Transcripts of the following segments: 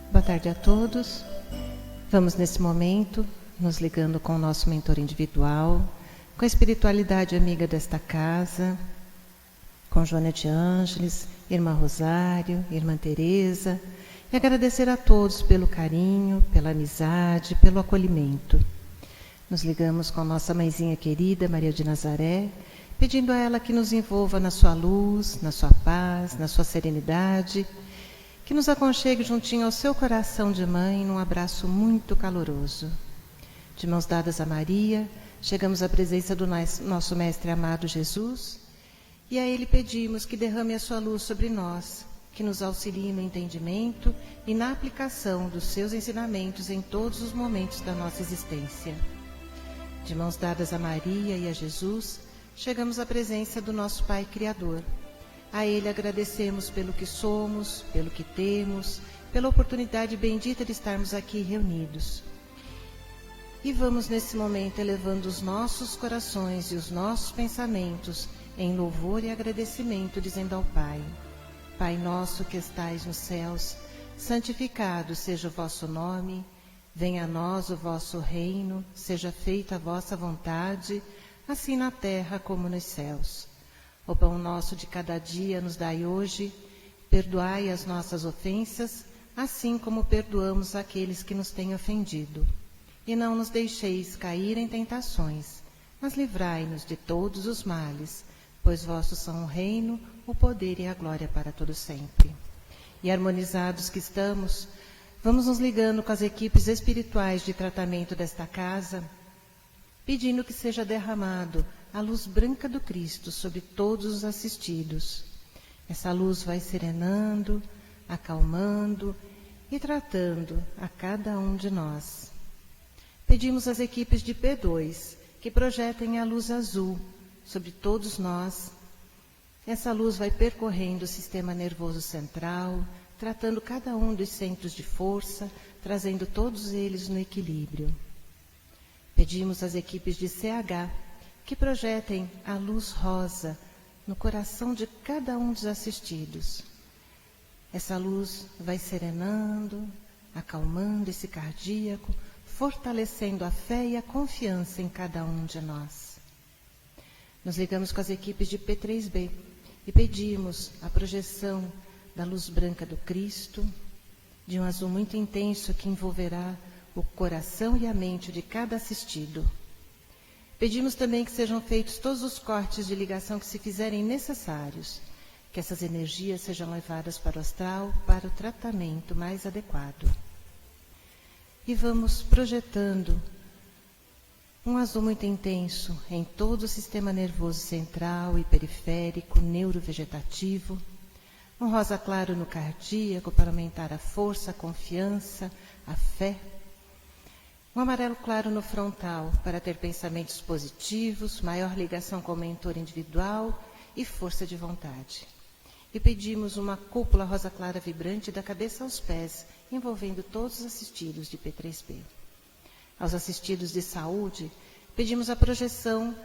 Boa tarde a todos. Vamos nesse momento nos ligando com o nosso mentor individual, com a espiritualidade amiga desta casa, com Joana de Ângeles, Irmã Rosário, Irmã Teresa, e agradecer a todos pelo carinho, pela amizade, pelo acolhimento. Nos ligamos com nossa mãezinha querida, Maria de Nazaré, pedindo a ela que nos envolva na sua luz, na sua paz, na sua serenidade, que nos aconchegue juntinho ao seu coração de mãe num abraço muito caloroso. De mãos dadas a Maria, chegamos à presença do nosso Mestre amado Jesus e a Ele pedimos que derrame a sua luz sobre nós, que nos auxilie no entendimento e na aplicação dos seus ensinamentos em todos os momentos da nossa existência. De mãos dadas a Maria e a Jesus, chegamos à presença do nosso Pai Criador. A Ele agradecemos pelo que somos, pelo que temos, pela oportunidade bendita de estarmos aqui reunidos. E vamos nesse momento elevando os nossos corações e os nossos pensamentos em louvor e agradecimento, dizendo ao Pai: Pai nosso que estais nos céus, santificado seja o vosso nome, venha a nós o vosso reino, seja feita a vossa vontade, assim na terra como nos céus. O pão nosso de cada dia nos dai hoje, perdoai as nossas ofensas, assim como perdoamos aqueles que nos têm ofendido. E não nos deixeis cair em tentações, mas livrai-nos de todos os males, pois vossos são o reino, o poder e a glória para todo sempre. E harmonizados que estamos, vamos nos ligando com as equipes espirituais de tratamento desta casa, pedindo que seja derramado a luz branca do Cristo sobre todos os assistidos. Essa luz vai serenando, acalmando e tratando a cada um de nós. Pedimos às equipes de P2 que projetem a luz azul sobre todos nós. Essa luz vai percorrendo o sistema nervoso central, tratando cada um dos centros de força, trazendo todos eles no equilíbrio. Pedimos às equipes de CH que projetem a luz rosa no coração de cada um dos assistidos. Essa luz vai serenando, acalmando esse cardíaco, fortalecendo a fé e a confiança em cada um de nós. Nos ligamos com as equipes de P3B e pedimos a projeção da luz branca do Cristo, de um azul muito intenso que envolverá o coração e a mente de cada assistido. Pedimos também que sejam feitos todos os cortes de ligação que se fizerem necessários, que essas energias sejam levadas para o astral, para o tratamento mais adequado. E vamos projetando um azul muito intenso em todo o sistema nervoso central e periférico, neurovegetativo, um rosa claro no cardíaco para aumentar a força, a confiança, a fé, um amarelo claro no frontal para ter pensamentos positivos, maior ligação com o mentor individual e força de vontade. E pedimos uma cúpula rosa clara vibrante da cabeça aos pés, envolvendo todos os assistidos de P3B. Aos assistidos de saúde, pedimos a projeção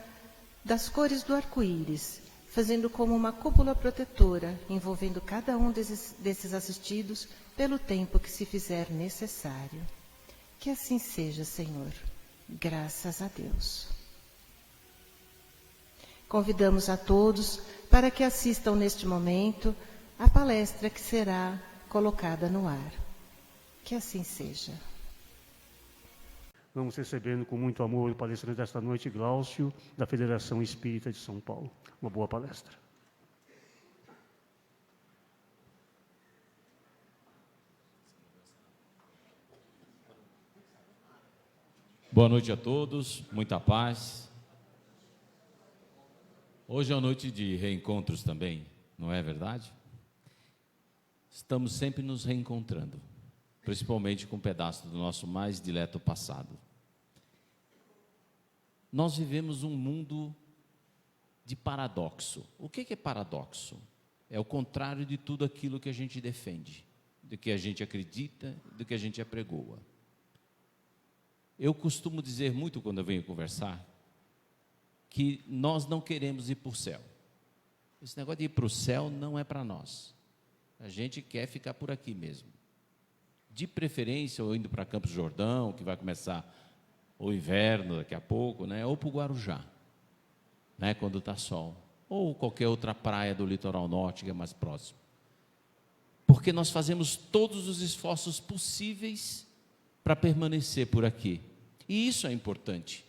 das cores do arco-íris, fazendo como uma cúpula protetora, envolvendo cada um desses assistidos pelo tempo que se fizer necessário. Que assim seja, Senhor. Graças a Deus. Convidamos a todos para que assistam neste momento a palestra que será colocada no ar. Que assim seja. Vamos recebendo com muito amor o palestrante desta noite, Glaucio, da Federação Espírita de São Paulo. Uma boa palestra. Boa noite a todos, muita paz. Hoje é uma noite de reencontros também, não é verdade? Estamos sempre nos reencontrando, principalmente com um pedaço do nosso mais dileto passado. Nós vivemos um mundo de paradoxo. O que é paradoxo? É o contrário de tudo aquilo que a gente defende, do que a gente acredita, do que a gente apregoa. Eu costumo dizer muito quando eu venho conversar, que nós não queremos ir para o céu. Esse negócio de ir para o céu não é para nós. A gente quer ficar por aqui mesmo. de preferência ou indo para Campos do Jordão, que vai começar o inverno daqui a pouco, né? Ou para o Guarujá, né? Quando está sol, ou qualquer outra praia do litoral norte que é mais próximo. Porque nós fazemos todos os esforços possíveis para permanecer por aqui. E isso é importante,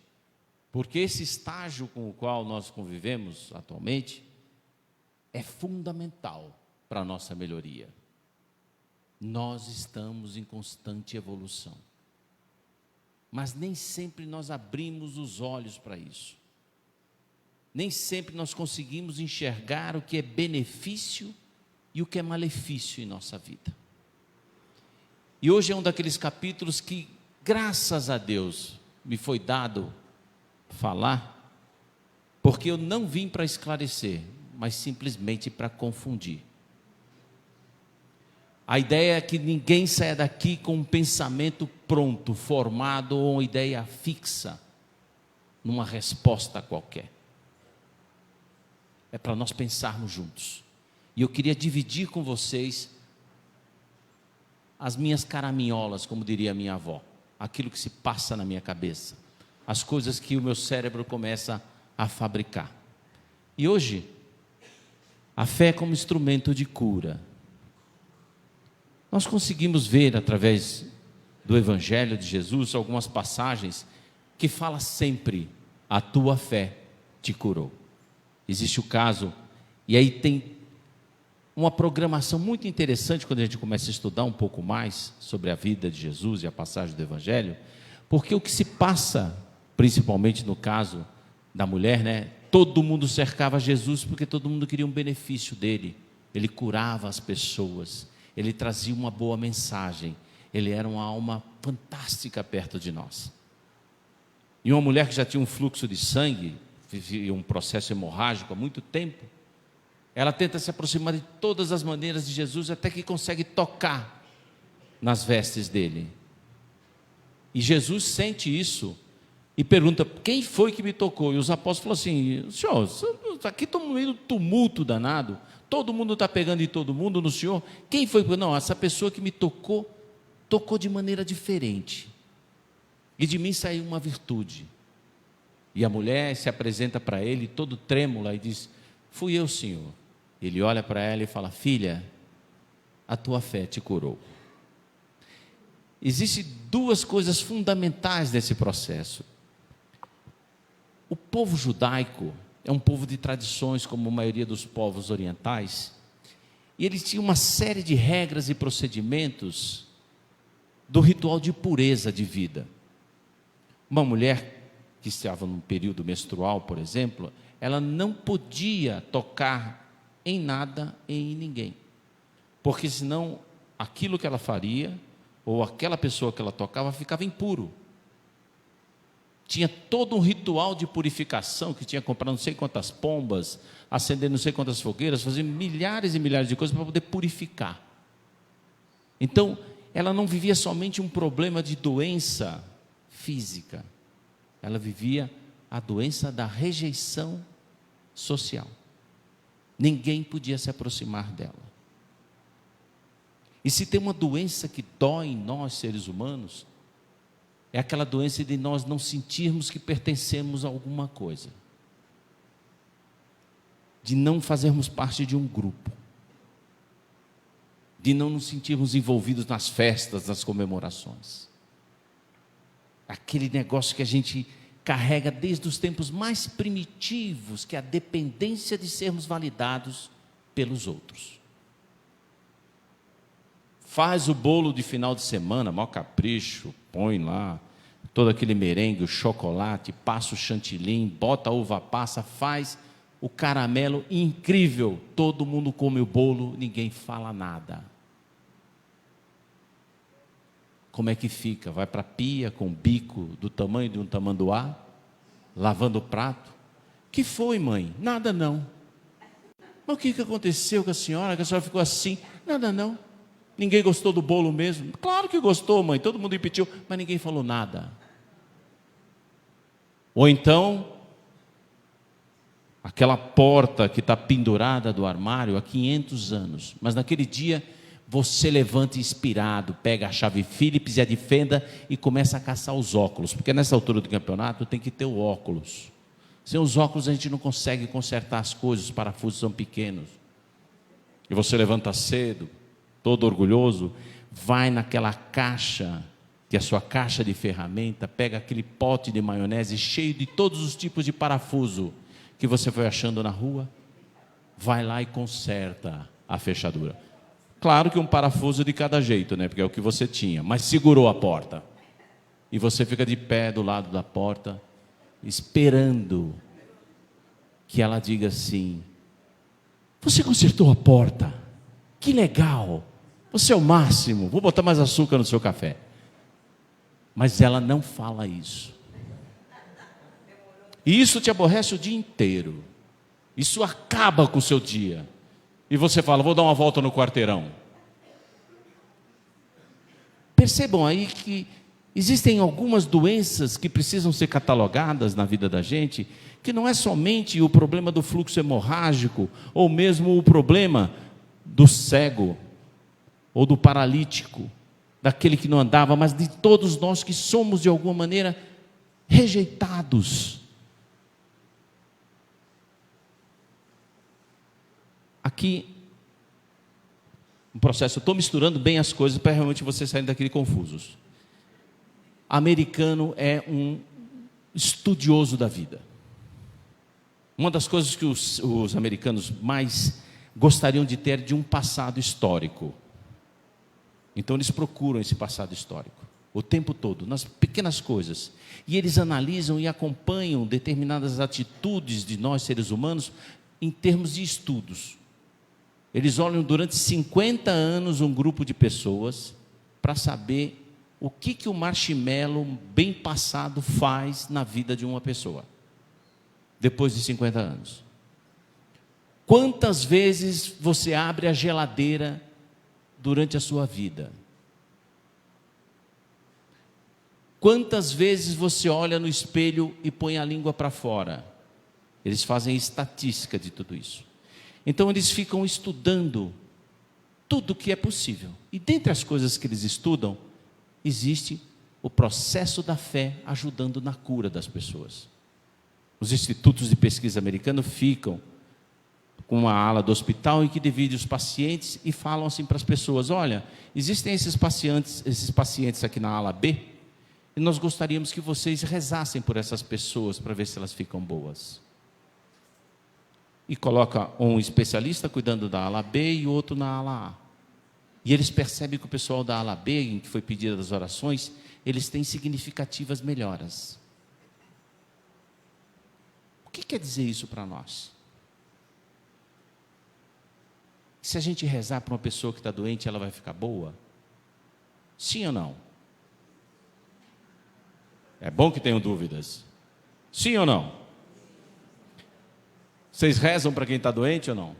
porque esse estágio com o qual nós convivemos atualmente é fundamental para a nossa melhoria. Nós estamos em constante evolução, mas nem sempre nós abrimos os olhos para isso. Nem sempre nós conseguimos enxergar o que é benefício e o que é malefício em nossa vida. E hoje é um daqueles capítulos que, graças a Deus, me foi dado falar, porque eu não vim para esclarecer, mas simplesmente para confundir. A ideia é que ninguém saia daqui com um pensamento pronto, formado, ou uma ideia fixa, numa resposta qualquer. É para nós pensarmos juntos. E eu queria dividir com vocês as minhas caraminholas, como diria a minha avó, aquilo que se passa na minha cabeça, as coisas que o meu cérebro começa a fabricar. E hoje, a fé como instrumento de cura. Nós conseguimos ver através do Evangelho de Jesus algumas passagens que fala sempre: a tua fé te curou. Existe o caso, e aí tem uma programação muito interessante quando a gente começa a estudar um pouco mais sobre a vida de Jesus e a passagem do Evangelho, porque o que se passa, principalmente no caso da mulher, né? Todo mundo cercava Jesus porque todo mundo queria um benefício dele. Ele curava as pessoas, ele trazia uma boa mensagem, ele era uma alma fantástica perto de nós. E uma mulher que já tinha um fluxo de sangue, vivia um processo hemorrágico há muito tempo, ela tenta se aproximar de todas as maneiras de Jesus, até que consegue tocar nas vestes dele. E Jesus sente isso e pergunta: quem foi que me tocou? E os apóstolos falam assim: senhor, aqui estamos no meio do tumulto danado, todo mundo está pegando em todo mundo, no senhor, quem foi? Não, essa pessoa que me tocou, tocou de maneira diferente, e de mim saiu uma virtude. E a mulher se apresenta para ele, todo trêmula, e diz: fui eu, Senhor. Ele olha para ela e fala: filha, a tua fé te curou. Existem duas coisas fundamentais nesse processo. O povo judaico é um povo de tradições, como a maioria dos povos orientais, e eles tinham uma série de regras e procedimentos do ritual de pureza de vida. Uma mulher que estava num período menstrual, por exemplo, ela não podia tocar em nada e em ninguém, porque senão aquilo que ela faria, ou aquela pessoa que ela tocava, ficava impuro. Tinha todo um ritual de purificação, que tinha que comprar não sei quantas pombas, acender não sei quantas fogueiras, fazer milhares e milhares de coisas para poder purificar. Então, ela não vivia somente um problema de doença física, ela vivia a doença da rejeição social. Ninguém podia se aproximar dela. E se tem uma doença que dói em nós, seres humanos, é aquela doença de nós não sentirmos que pertencemos a alguma coisa, de não fazermos parte de um grupo, de não nos sentirmos envolvidos nas festas, nas comemorações. Aquele negócio que a gente carrega desde os tempos mais primitivos, que é a dependência de sermos validados pelos outros. Faz o bolo de final de semana, maior capricho, põe lá todo aquele merengue, o chocolate, passa o chantilly, bota a uva passa, faz o caramelo incrível, todo mundo come o bolo, ninguém fala nada. Como é que fica? Vai para a pia com o bico do tamanho de um tamanduá, lavando o prato. Que foi, mãe? Nada não. Mas o que aconteceu com a senhora? Que a senhora ficou assim? Nada não. Ninguém gostou do bolo mesmo? Claro que gostou, mãe, todo mundo repetiu, mas ninguém falou nada. Ou então, aquela porta que está pendurada do armário há 500 anos, mas naquele dia você levanta inspirado, pega a chave Phillips e a de fenda e começa a caçar os óculos, porque nessa altura do campeonato tem que ter o óculos. Sem os óculos a gente não consegue consertar as coisas, os parafusos são pequenos. E você levanta cedo, todo orgulhoso, vai naquela caixa, que é a sua caixa de ferramenta, pega aquele pote de maionese cheio de todos os tipos de parafuso que você foi achando na rua, vai lá e conserta a fechadura. Claro que um parafuso de cada jeito, né? Porque é o que você tinha, mas segurou a porta. E você fica de pé do lado da porta, esperando que ela diga assim: você consertou a porta, que legal, você é o máximo, vou botar mais açúcar no seu café. Mas ela não fala isso. E isso te aborrece o dia inteiro. Isso acaba com o seu dia. E você fala: vou dar uma volta no quarteirão. Percebam aí que existem algumas doenças que precisam ser catalogadas na vida da gente, que não é somente o problema do fluxo hemorrágico, ou mesmo o problema do cego, ou do paralítico, daquele que não andava, mas de todos nós que somos de alguma maneira rejeitados. Aqui, um processo, eu estou misturando bem as coisas para realmente vocês saírem daquele confusos. Americano é um estudioso da vida. Uma das coisas que os americanos mais gostariam de ter de um passado histórico. Então eles procuram esse passado histórico o tempo todo, nas pequenas coisas. E eles analisam e acompanham determinadas atitudes de nós seres humanos em termos de estudos. Eles olham durante 50 anos um grupo de pessoas para saber o que o marshmallow bem passado faz na vida de uma pessoa, depois de 50 anos. Quantas vezes você abre a geladeira durante a sua vida? Quantas vezes você olha no espelho e põe a língua para fora? Eles fazem estatística de tudo isso. Então eles ficam estudando tudo o que é possível. E dentre as coisas que eles estudam, existe o processo da fé ajudando na cura das pessoas. Os institutos de pesquisa americanos ficam com uma ala do hospital em que divide os pacientes e falam assim para as pessoas: olha, existem esses pacientes aqui na ala B, e nós gostaríamos que vocês rezassem por essas pessoas para ver se elas ficam boas. E coloca um especialista cuidando da ala B e outro na ala A. E eles percebem que o pessoal da ala B, em que foi pedida as orações, eles têm significativas melhoras. O que quer dizer isso para nós? Se a gente rezar para uma pessoa que está doente, ela vai ficar boa? Sim ou não? É bom que tenham dúvidas. Sim ou não? Vocês rezam para quem está doente ou não?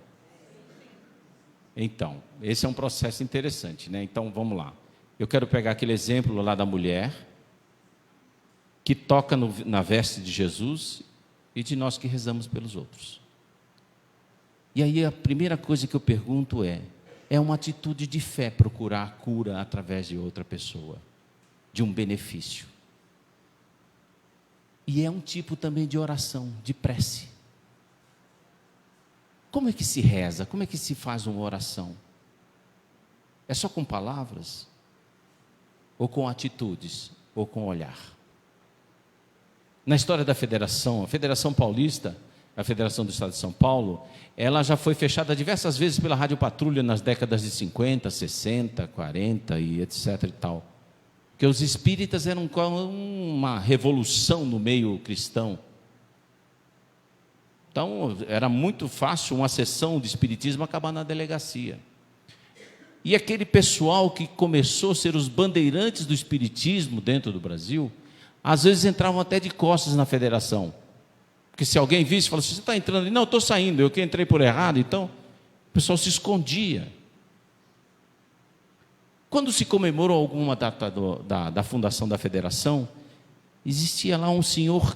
Então, esse é um processo interessante, né? Então, vamos lá. Eu quero pegar aquele exemplo lá da mulher que toca na veste de Jesus e de nós que rezamos pelos outros. E aí a primeira coisa que eu pergunto é uma atitude de fé procurar a cura através de outra pessoa, de um benefício. E é um tipo também de oração, de prece. Como é que se reza? Como é que se faz uma oração? É só com palavras? Ou com atitudes? Ou com olhar? Na história da federação, a Federação Paulista, a Federação do Estado de São Paulo, ela já foi fechada diversas vezes pela Rádio Patrulha nas décadas de 50, 60, 40 e etc. e tal. Porque os espíritas eram uma revolução no meio cristão. Então, era muito fácil uma sessão de espiritismo acabar na delegacia. E aquele pessoal que começou a ser os bandeirantes do espiritismo dentro do Brasil, às vezes entravam até de costas na federação. Porque se alguém visse, falava assim: você está entrando ali? Não, estou saindo, eu que entrei por errado. Então, o pessoal se escondia. Quando se comemorou alguma data da fundação da federação, existia lá um senhor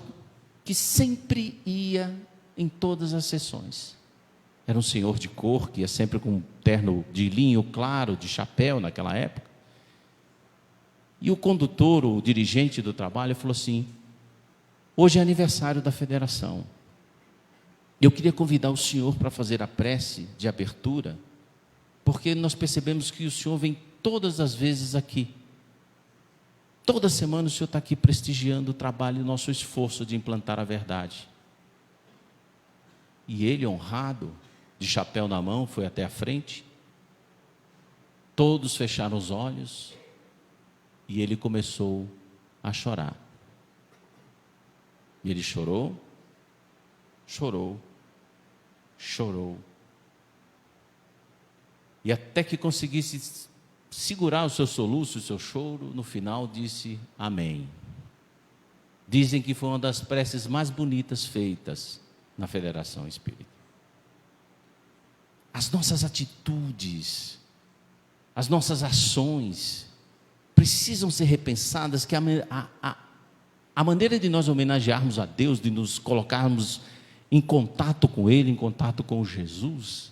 que sempre ia em todas as sessões. Era um senhor de cor, que ia sempre com um terno de linho claro, de chapéu naquela época. E o condutor, o dirigente do trabalho, falou assim: hoje é aniversário da federação. Eu queria convidar o senhor para fazer a prece de abertura, porque nós percebemos que o senhor vem todas as vezes aqui. Toda semana o senhor está aqui prestigiando o trabalho e o nosso esforço de implantar a verdade. E ele, honrado, de chapéu na mão, foi até a frente. Todos fecharam os olhos e ele começou a chorar. E ele chorou, chorou, chorou. E até que conseguisse segurar o seu soluço, o seu choro, no final disse amém. Dizem que foi uma das preces mais bonitas feitas na Federação Espírita. As nossas atitudes, as nossas ações precisam ser repensadas, que a maneira de nós homenagearmos a Deus, de nos colocarmos em contato com Ele, em contato com Jesus,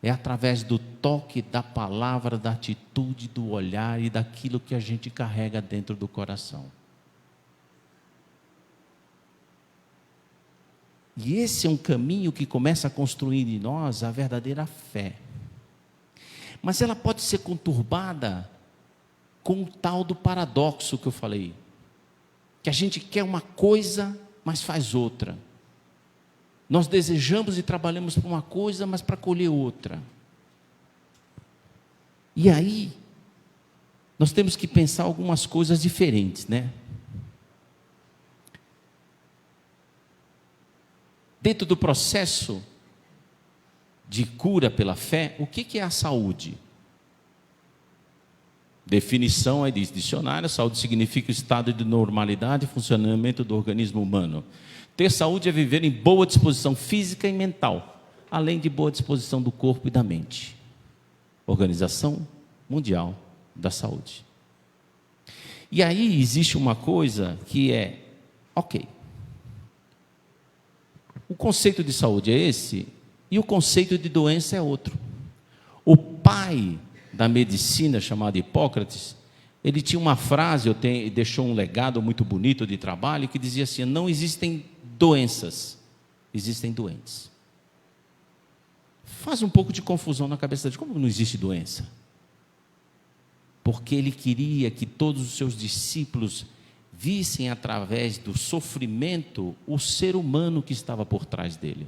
é através do toque, da palavra, da atitude, do olhar e daquilo que a gente carrega dentro do coração. E esse é um caminho que começa a construir em nós a verdadeira fé. Mas ela pode ser conturbada com o tal do paradoxo que eu falei. Que a gente quer uma coisa, mas faz outra. Nós desejamos e trabalhamos por uma coisa, mas para colher outra. E aí, nós temos que pensar algumas coisas diferentes, né? Dentro do processo de cura pela fé, o que é a saúde? Definição é diz dicionário: saúde significa o estado de normalidade e funcionamento do organismo humano. Ter saúde é viver em boa disposição física e mental, além de boa disposição do corpo e da mente. Organização Mundial da Saúde. E aí existe uma coisa que é, ok, o conceito de saúde é esse, e o conceito de doença é outro. O pai da medicina, chamado Hipócrates, ele tinha uma frase, deixou um legado muito bonito de trabalho, que dizia assim: não existem doenças, existem doentes. Faz um pouco de confusão na cabeça de como não existe doença. Porque ele queria que todos os seus discípulos vissem através do sofrimento o ser humano que estava por trás dele.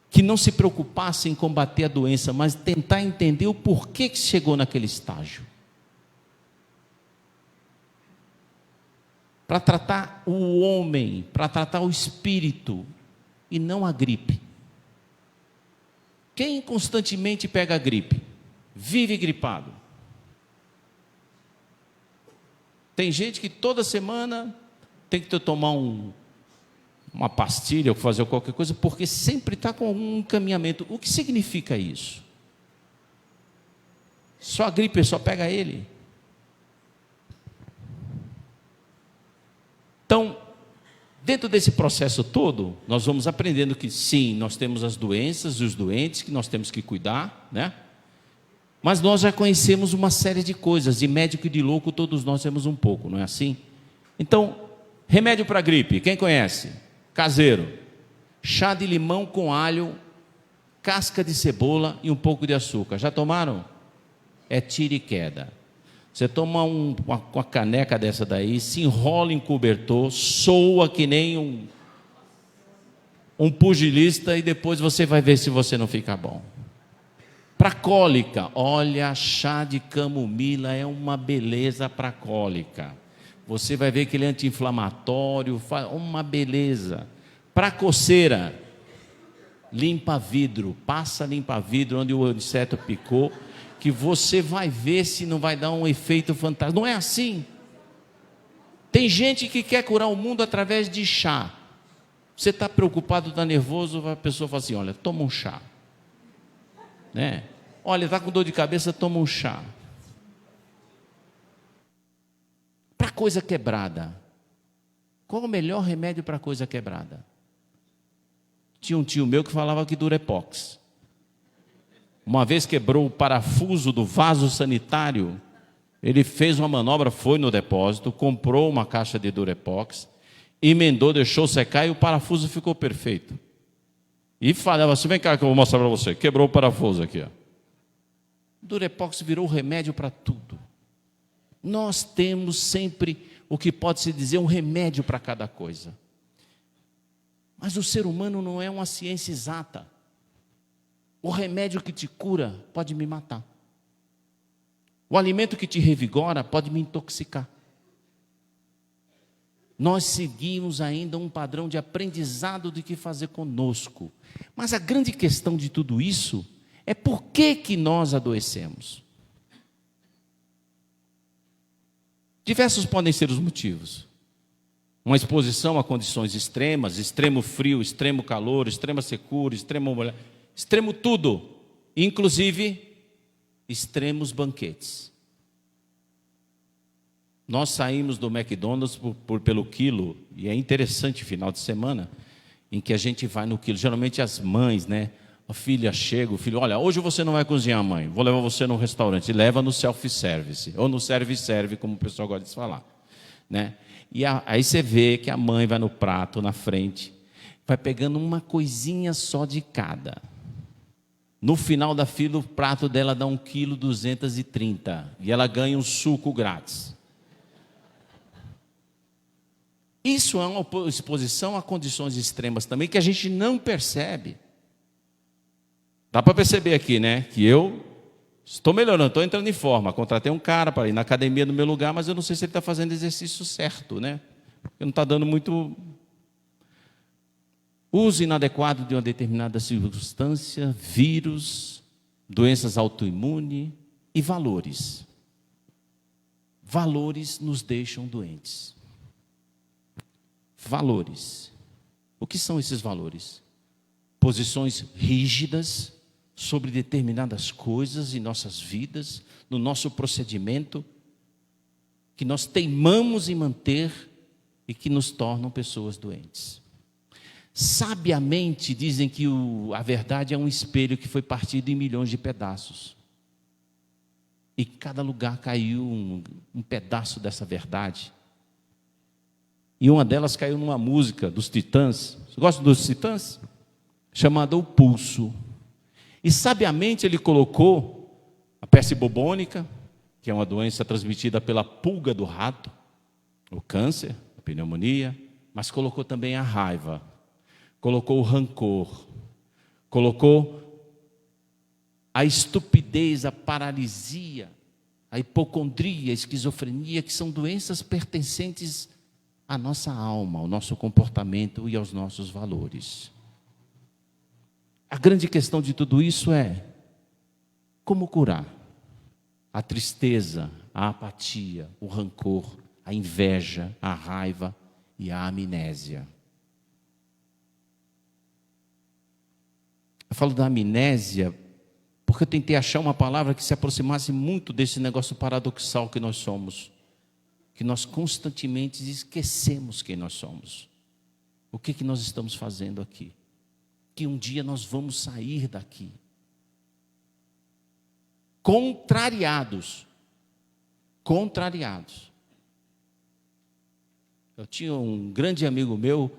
Que não se preocupasse em combater a doença, mas tentar entender o porquê que chegou naquele estágio. Para tratar o homem, para tratar o espírito, e não a gripe. Quem constantemente pega a gripe? Vive gripado. Tem gente que toda semana tem que tomar uma pastilha ou fazer qualquer coisa, porque sempre está com algum encaminhamento. O que significa isso? Só a gripe só pega ele. Então, dentro desse processo todo, nós vamos aprendendo que sim, nós temos as doenças e os doentes que nós temos que cuidar, né? Mas nós já conhecemos uma série de coisas, de médico e de louco todos nós temos um pouco, não é assim? Então, remédio para gripe, quem conhece? Caseiro: chá de limão com alho, casca de cebola e um pouco de açúcar. Já tomaram? É tira e queda. Você toma uma caneca dessa daí, se enrola em cobertor, soa que nem um pugilista, e depois você vai ver se você não fica bom. Para cólica, olha, chá de camomila é uma beleza para cólica. Você vai ver que ele é anti-inflamatório, uma beleza. Para coceira, limpa vidro, passa limpa vidro onde o inseto picou, que você vai ver se não vai dar um efeito fantástico. Não é assim? Tem gente que quer curar o mundo através de chá. Você está preocupado, está nervoso, a pessoa fala assim: olha, toma um chá. Né? Olha, está com dor de cabeça, toma um chá. Para coisa quebrada, qual o melhor remédio para coisa quebrada? Tinha um tio meu que falava que Durepox. Uma vez quebrou o parafuso do vaso sanitário, ele fez uma manobra, foi no depósito, comprou uma caixa de Durepox, emendou, deixou secar e o parafuso ficou perfeito. E falava assim, vem cá que eu vou mostrar para você, quebrou o parafuso aqui. Ó. Durepox virou remédio para tudo. Nós temos sempre o que pode-se dizer um remédio para cada coisa. Mas o ser humano não é uma ciência exata. O remédio que te cura pode me matar. O alimento que te revigora pode me intoxicar. Nós seguimos ainda um padrão de aprendizado de que fazer conosco. Mas a grande questão de tudo isso é por que nós adoecemos. Diversos podem ser os motivos. Uma exposição a condições extremas, extremo frio, extremo calor, extrema secura, extremo tudo, inclusive extremos banquetes. Nós saímos do McDonald's pelo quilo, e é interessante final de semana, em que a gente vai no quilo. Geralmente as mães, né? A filha chega, o filho, olha, hoje você não vai cozinhar, mãe, vou levar você no restaurante. E leva no self-service, ou no serve-serve, como o pessoal gosta de falar. Né? E aí você vê que a mãe vai no prato, na frente, vai pegando uma coisinha só de cada. No final da fila, o prato dela dá 1,230 kg, e ela ganha um suco grátis. Isso é uma exposição a condições extremas também, que a gente não percebe. Dá para perceber aqui, né? Que eu estou melhorando, estou entrando em forma. Contratei um cara para ir na academia no meu lugar, mas eu não sei se ele está fazendo exercício certo, né? Porque não está dando muito uso inadequado de uma determinada circunstância, vírus, doenças autoimunes e valores. Valores nos deixam doentes. Valores. O que são esses valores? Posições rígidas sobre determinadas coisas em nossas vidas, no nosso procedimento, que nós teimamos em manter e que nos tornam pessoas doentes. Sabiamente dizem que a verdade é um espelho que foi partido em milhões de pedaços. E em cada lugar caiu um pedaço dessa verdade. E uma delas caiu numa música dos Titãs. Você gosta dos Titãs? Chamada O Pulso. E sabiamente ele colocou a peste bubônica, que é uma doença transmitida pela pulga do rato, o câncer, a pneumonia, mas colocou também a raiva, colocou o rancor, colocou a estupidez, a paralisia, a hipocondria, a esquizofrenia, que são doenças pertencentes à nossa alma, ao nosso comportamento e aos nossos valores. A grande questão de tudo isso é como curar a tristeza, a apatia, o rancor, a inveja, a raiva e a amnésia. Eu falo da amnésia porque eu tentei achar uma palavra que se aproximasse muito desse negócio paradoxal que nós somos, que nós constantemente esquecemos quem nós somos. O que nós estamos fazendo aqui? Que um dia nós vamos sair daqui contrariados. Eu tinha um grande amigo meu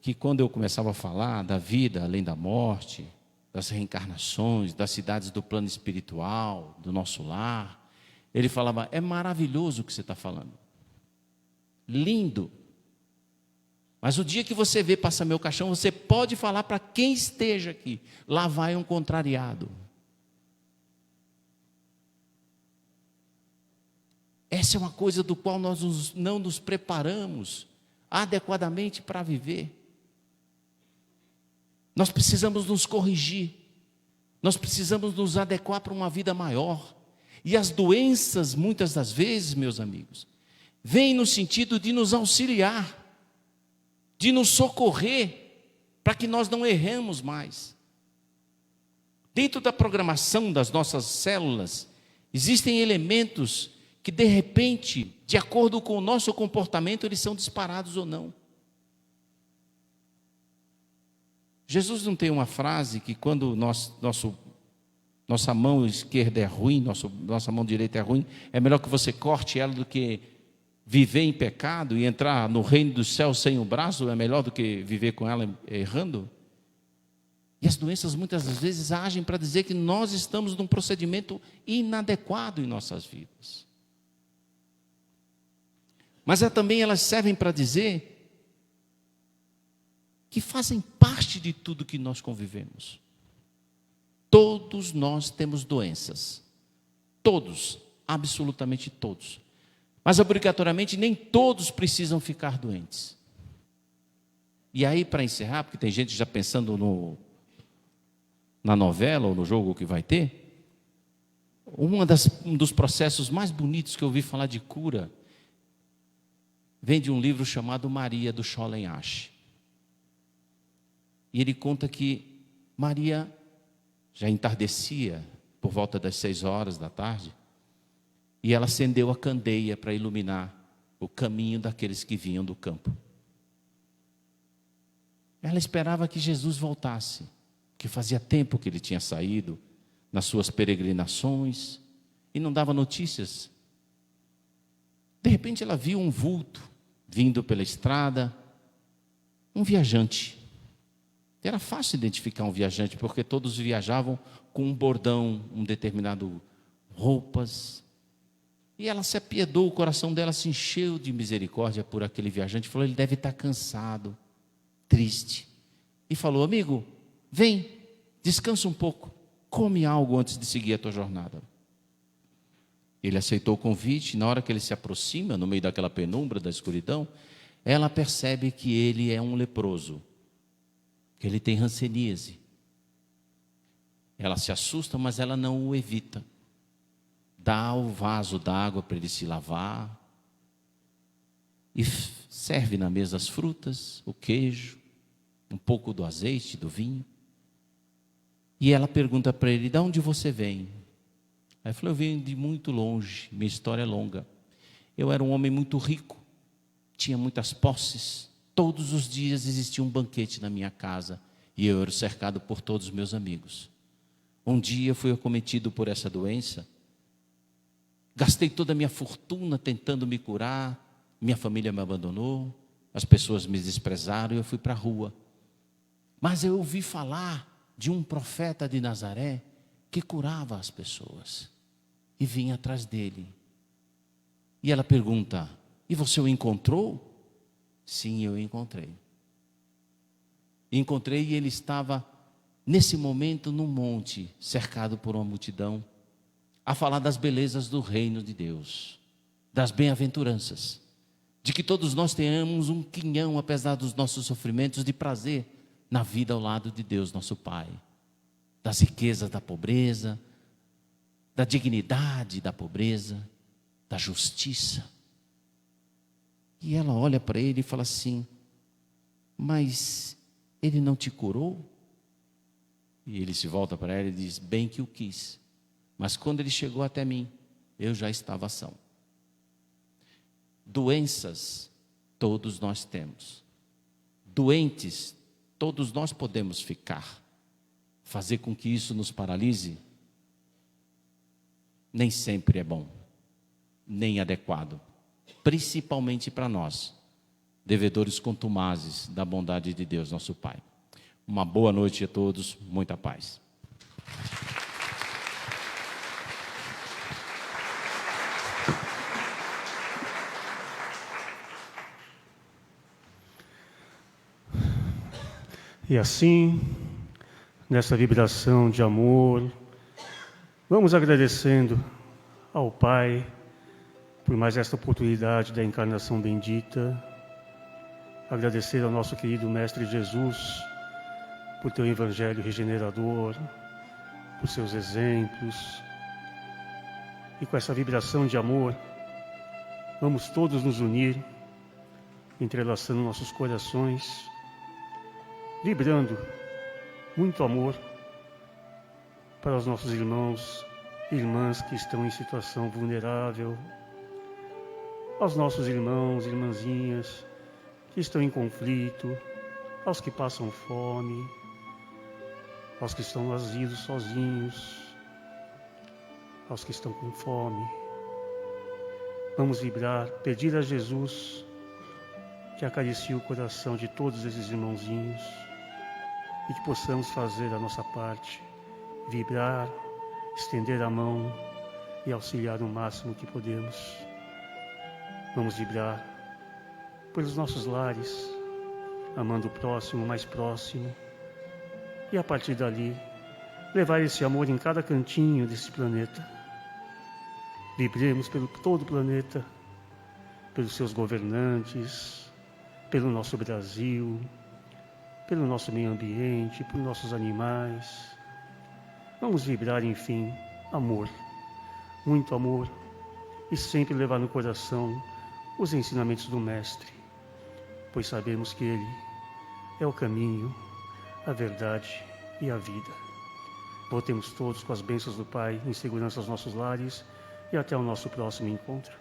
que, quando eu começava a falar da vida além da morte, das reencarnações, das cidades do plano espiritual, do nosso lar, ele falava, é maravilhoso o que você está falando, lindo. Mas o dia que você vê passar meu caixão, você pode falar para quem esteja aqui, lá vai um contrariado. Essa é uma coisa do qual nós não nos preparamos adequadamente para viver. Nós precisamos nos corrigir, nós precisamos nos adequar para uma vida maior. E as doenças, muitas das vezes, meus amigos, vêm no sentido de nos auxiliar, de nos socorrer, para que nós não erremos mais. Dentro da programação das nossas células, existem elementos que, de repente, de acordo com o nosso comportamento, eles são disparados ou não. Jesus não tem uma frase que quando nossa mão esquerda é ruim, nossa mão direita é ruim, é melhor que você corte ela do que viver em pecado e entrar no reino dos céus sem o braço, é melhor do que viver com ela errando? E as doenças muitas das vezes agem para dizer que nós estamos num procedimento inadequado em nossas vidas. Mas também elas servem para dizer que fazem parte de tudo que nós convivemos. Todos nós temos doenças. Todos, absolutamente todos. Mas obrigatoriamente nem todos precisam ficar doentes. E aí, para encerrar, porque tem gente já pensando na novela ou no jogo que vai ter, um dos processos mais bonitos que eu ouvi falar de cura vem de um livro chamado Maria, do Scholen Asch. E ele conta que Maria já entardecia por volta das 6 horas da tarde, e ela acendeu a candeia para iluminar o caminho daqueles que vinham do campo. Ela esperava que Jesus voltasse, que fazia tempo que ele tinha saído nas suas peregrinações e não dava notícias. De repente ela viu um vulto vindo pela estrada, um viajante. Era fácil identificar um viajante, porque todos viajavam com um bordão, um determinado roupas. E ela se apiedou, o coração dela se encheu de misericórdia por aquele viajante. Falou, ele deve estar cansado, triste. E falou, amigo, vem, descansa um pouco, come algo antes de seguir a tua jornada. Ele aceitou o convite. Na hora que ele se aproxima, no meio daquela penumbra, da escuridão, ela percebe que ele é um leproso, que ele tem hanseníase. Ela se assusta, mas ela não o evita. Dá o vaso d'água para ele se lavar e serve na mesa as frutas, o queijo, um pouco do azeite, do vinho. E ela pergunta para ele, de onde você vem? Aí ele falou, eu venho de muito longe, minha história é longa. Eu era um homem muito rico, tinha muitas posses, todos os dias existia um banquete na minha casa e eu era cercado por todos os meus amigos. Um dia fui acometido por essa doença, gastei toda a minha fortuna tentando me curar, minha família me abandonou, as pessoas me desprezaram e eu fui para a rua. Mas eu ouvi falar de um profeta de Nazaré que curava as pessoas e vim atrás dele. E ela pergunta, e você o encontrou? Sim, eu o encontrei. Encontrei e ele estava, nesse momento, num monte, cercado por uma multidão, a falar das belezas do reino de Deus, das bem-aventuranças, de que todos nós tenhamos um quinhão, apesar dos nossos sofrimentos, de prazer na vida ao lado de Deus, nosso Pai, das riquezas da pobreza, da dignidade da pobreza, da justiça. E ela olha para ele e fala assim, mas ele não te curou? E ele se volta para ela e diz, bem que o quis, mas quando ele chegou até mim, eu já estava são. Doenças, todos nós temos. Doentes, todos nós podemos ficar. Fazer com que isso nos paralise, nem sempre é bom, nem adequado. Principalmente para nós, devedores contumazes da bondade de Deus, nosso Pai. Uma boa noite a todos, muita paz. E assim, nessa vibração de amor, vamos agradecendo ao Pai por mais esta oportunidade da encarnação bendita. Agradecer ao nosso querido Mestre Jesus por teu evangelho regenerador, por seus exemplos. E com essa vibração de amor, vamos todos nos unir, entrelaçando nossos corações, vibrando muito amor para os nossos irmãos e irmãs que estão em situação vulnerável, aos nossos irmãos e irmãzinhas que estão em conflito, aos que passam fome, aos que estão no asilo sozinhos, aos que estão com fome. Vamos vibrar, pedir a Jesus que acaricie o coração de todos esses irmãozinhos e que possamos fazer a nossa parte, vibrar, estender a mão e auxiliar o máximo que podemos. Vamos vibrar pelos nossos lares, amando o próximo, o mais próximo, e a partir dali, levar esse amor em cada cantinho desse planeta. Vibremos pelo todo o planeta, pelos seus governantes, pelo nosso Brasil, pelo nosso meio ambiente, pelos nossos animais. Vamos vibrar, enfim, amor, muito amor, e sempre levar no coração os ensinamentos do Mestre, pois sabemos que Ele é o caminho, a verdade e a vida. Voltemos todos com as bênçãos do Pai em segurança aos nossos lares e até o nosso próximo encontro.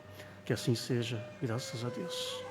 Que assim seja, graças a Deus.